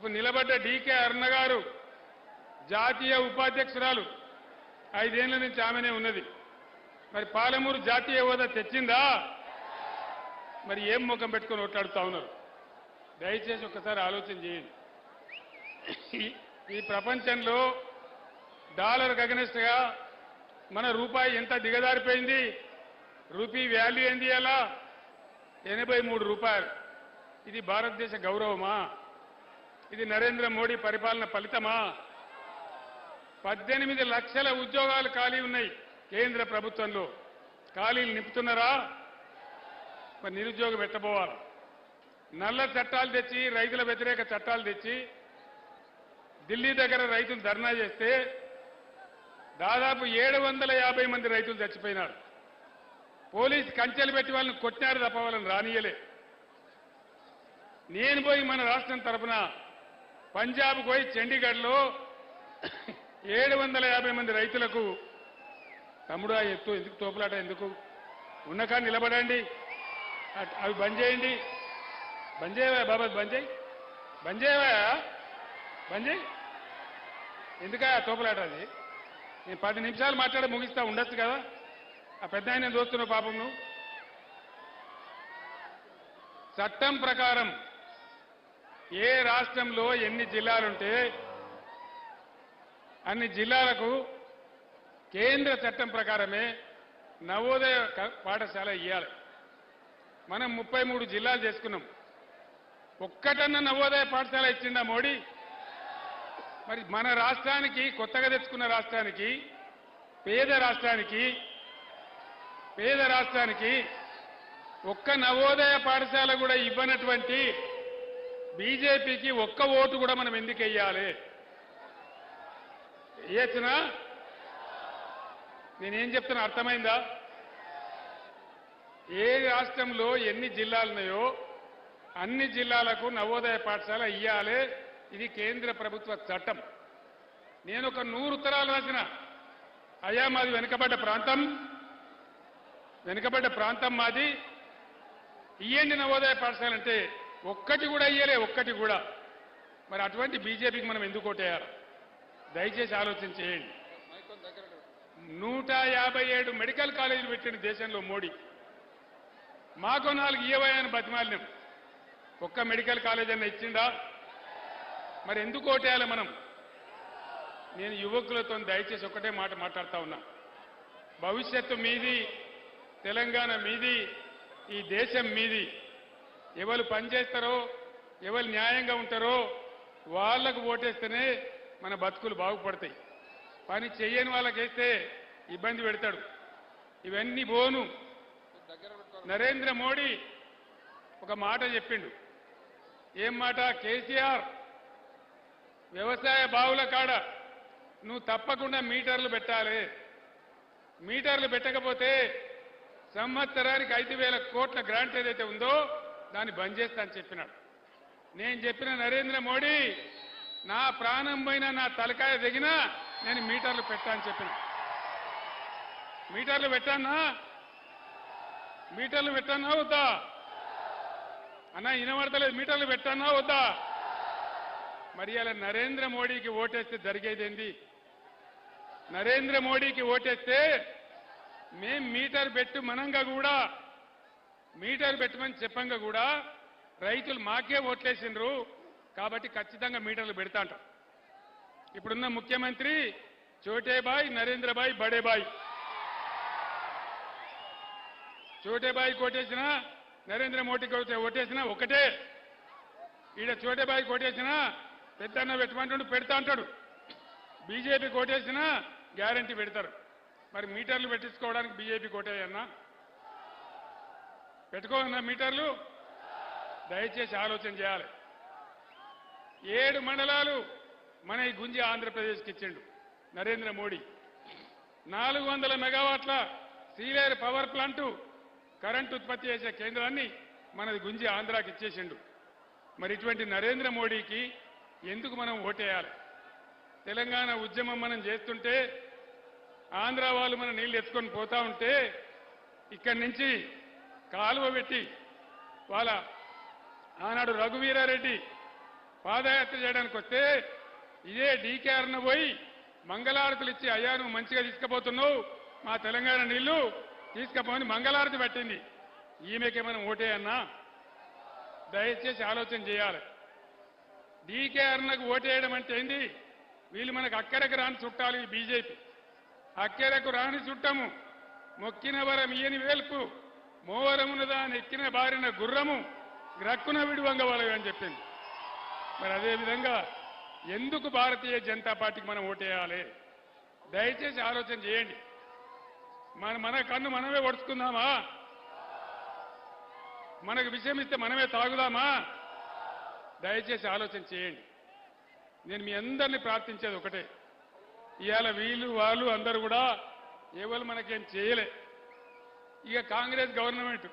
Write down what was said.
ఇప్పుడు నిలబడ్డ డీకే అరుణ గారు జాతీయ ఉపాధ్యక్షురాలు 5 ఏళ్ల నుంచి ఆమెనే ఉన్నది. మరి పాలమూరు జాతీయ హోదా తెచ్చిందా? మరి ఏం ముఖం పెట్టుకొని ఓట్లాడుతా ఉన్నారు? దయచేసి ఒక్కసారి ఆలోచన చేయండి. ఈ ప్రపంచంలో డాలర్కి అగెనిస్ట్గా మన రూపాయి ఎంత దిగజారిపోయింది? రూపీ వాల్యూ ఏంది? అలా 83 రూపాయలు. ఇది భారతదేశ గౌరవమా? ఇది నరేంద్ర మోడీ పరిపాలన ఫలితమా? 18 లక్షల ఉద్యోగాలు ఖాళీ ఉన్నాయి కేంద్ర ప్రభుత్వంలో. ఖాళీలు నింపుతున్నారా? మరి నిరుద్యోగం పెట్టబోవాలి. నల్ల చట్టాలు తెచ్చి, రైతుల వ్యతిరేక చట్టాలు తెచ్చి ఢిల్లీ దగ్గర రైతులు ధర్నా చేస్తే దాదాపు 750 మంది రైతులు చచ్చిపోయినారు. పోలీసు కంచెలు పెట్టి వాళ్ళని కొట్టినారు తప్ప వాళ్ళని రానియలే. నేను పోయి మన రాష్ట్రం తరఫున పంజాబ్కు పోయి చండీగఢ్లో 750 మంది రైతులకు తమ్ముడు ఆ ఎత్తు ఎందుకు తోపులాట ఎందుకు ఉన్నకా నిలబడండి, అవి బంద్ చేయండి. బంద్ చేయవా బాబా? బంద్ చేయి, బంద్ చేయవా? బంద్ చేయి. ఎందుకా తోపులాట? అది నేను 10 నిమిషాలు మాట్లాడి ముగిస్తా ఉండొచ్చు కదా. ఆ పెద్ద ఆయన చూస్తున్నావు పాపం. నువ్వు చట్టం ప్రకారం ఏ రాష్ట్రంలో ఎన్ని జిల్లాలుంటే అన్ని జిల్లాలకు కేంద్ర చట్టం ప్రకారమే నవోదయ పాఠశాల ఇవ్వాలి. మనం 33 జిల్లాలు చేసుకున్నాం. ఒక్కటన్నా నవోదయ పాఠశాల ఇచ్చిండా మోడీ? మరి మన రాష్ట్రానికి, కొత్తగా తెచ్చుకున్న రాష్ట్రానికి, పేద రాష్ట్రానికి ఒక్క నవోదయ పాఠశాల కూడా ఇవ్వనటువంటి బీజేపీకి ఒక్క ఓటు కూడా మనం ఎందుకు వెయ్యాలి? వేయచ్చునా? నేనేం చెప్తున్నా అర్థమైందా? ఏ రాష్ట్రంలో ఎన్ని జిల్లాలున్నాయో అన్ని జిల్లాలకు నవోదయ పాఠశాల ఇయ్యాలి. ఇది కేంద్ర ప్రభుత్వ చట్టం. నేను ఒక 100 ఉత్తరాలు రాసిన, అయ్యా మాది వెనుకబడ్డ ప్రాంతం మాది, ఇయ్యండి నవోదయ పాఠశాల అంటే ఒక్కటి కూడా ఇయ్యలే, ఒక్కటి కూడా. మరి అటువంటి బీజేపీకి మనం ఎందుకు ఓటేయాలి? దయచేసి ఆలోచన చేయండి. 157 మెడికల్ కాలేజీలు పెట్టిన దేశంలో మోడీ. మాకో 4 ఇయ్యవని బతిమాలినాం. ఒక్క మెడికల్ కాలేజ్ అన్న ఇచ్చిండా? మరి ఎందుకు ఓటేయాలి మనం? నేను యువకులతో దయచేసి ఒకటే మాట మాట్లాడుతా ఉన్నా. భవిష్యత్తు మీది, తెలంగాణ మీది, ఈ దేశం మీది. ఎవరు పనిచేస్తారో, ఎవరు న్యాయంగా ఉంటారో వాళ్లకు ఓటేస్తేనే మన బతుకులు బాగుపడతాయి. పని చెయ్యని వాళ్ళకేస్తే ఇబ్బంది పెడతాడు. ఇవన్నీ పోను. నరేంద్ర మోడీ ఒక మాట చెప్పిండు. ఏం మాట? కేసీఆర్ వ్యవసాయ బావుల కాడ నువ్వు తప్పకుండా మీటర్లు పెట్టాలి. మీటర్లు పెట్టకపోతే సంవత్సరానికి 5,000 కోట్ల గ్రాంట్ ఏదైతే ఉందో దాన్ని బంద్ చేస్తా అని చెప్పినాడు. నేను చెప్పిన నరేంద్ర మోడీ, నా ప్రాణం పైన నా తలకాయ దిగినా నేను మీటర్లు పెట్టా అని చెప్పిన. మీటర్లు పెట్టానా వద్దా అన్నా? వినబడతలేదు. మీటర్లు పెట్టానా వద్దా? మరి అలా నరేంద్ర మోడీకి ఓటేస్తే జరిగేదేంది? నరేంద్ర మోడీకి ఓటేస్తే మేం మీటర్ పెట్టమని చెప్పంగా కూడా రైతులు మాకే ఓట్లేసిండ్రు కాబట్టి ఖచ్చితంగా మీటర్లు పెడతా అంటారు. ఇప్పుడున్న ముఖ్యమంత్రి చోటేబాయ్, నరేంద్రబాయ్, బడేబాయ్. చోటేబాయ్ కోటేసినా, నరేంద్ర మోడీకి ఓటేసినా ఒకటే. ఈడ చోటేబాయ్ కోటేసినా పెద్దన్న పెట్టమంటాడు, పెడతా అంటాడు. బీజేపీ కోటేసినా గ్యారంటీ పెడతారు. మరి మీటర్లు పెట్టించుకోవడానికి బీజేపీ కోటేయన్నా? పెట్టుకోవన్నా మీటర్లు? దయచేసి ఆలోచన చేయాలి. 7 మండలాలు మన ఈ గుంజి ఆంధ్రప్రదేశ్కి ఇచ్చిండు నరేంద్ర మోడీ. 400 మెగావాట్ల సీలేరు పవర్ ప్లాంటు కరెంటు ఉత్పత్తి చేసే కేంద్రాన్ని మనది గుంజి ఆంధ్రాకి ఇచ్చేసిండు. మరి ఇటువంటి నరేంద్ర మోడీకి ఎందుకు మనం ఓటేయాలి? తెలంగాణ ఉద్యమం మనం చేస్తుంటే ఆంధ్ర వాళ్ళు మన నీళ్లు ఎత్తుకొని పోతా ఉంటే ఇక్కడి నుంచి కాలువ పెట్టి వాళ్ళ ఆనాడు రఘువీరారెడ్డి పాదయాత్ర చేయడానికి వస్తే ఇదే డీకేఆర్న పోయి మంగళారతులు ఇచ్చి అయ్యా నువ్వు మంచిగా తీసుకుపోతున్నావు మా తెలంగాణ నీళ్లు తీసుకుపోని మంగళారతి పట్టింది. ఈమెకి మనం ఓటేయన్నా? దయచేసి ఆలోచన చేయాలి. డీకేఆర్నకు ఓటేయడం అంటే ఏంది? వీళ్ళు మనకు అక్కరకు రాని చుట్టాలు ఈ బీజేపీ. అక్కరకు రాని చుట్టము, మొక్కిన వరం ఇయని వేల్పు, మోవరమున దాని ఎక్కిన బారిన గుర్రము, గ్రక్కున విడువంగవలవి అని చెప్పింది. మరి అదేవిధంగా ఎందుకు భారతీయ జనతా పార్టీకి మనం ఓటేయాలి? దయచేసి ఆలోచన చేయండి. మన కన్ను మనమే ఒడుచుకుందామా? మనకు విషయం ఇస్తే మనమే తాగుదామా? దయచేసి ఆలోచన చేయండి. నేను మీ అందరినీ ప్రార్థించేది ఒకటే, ఇవాళ వీళ్ళు వాళ్ళు అందరూ కూడా ఎవరు మనకేం చేయలే. ఇక కాంగ్రెస్ గవర్నమెంట్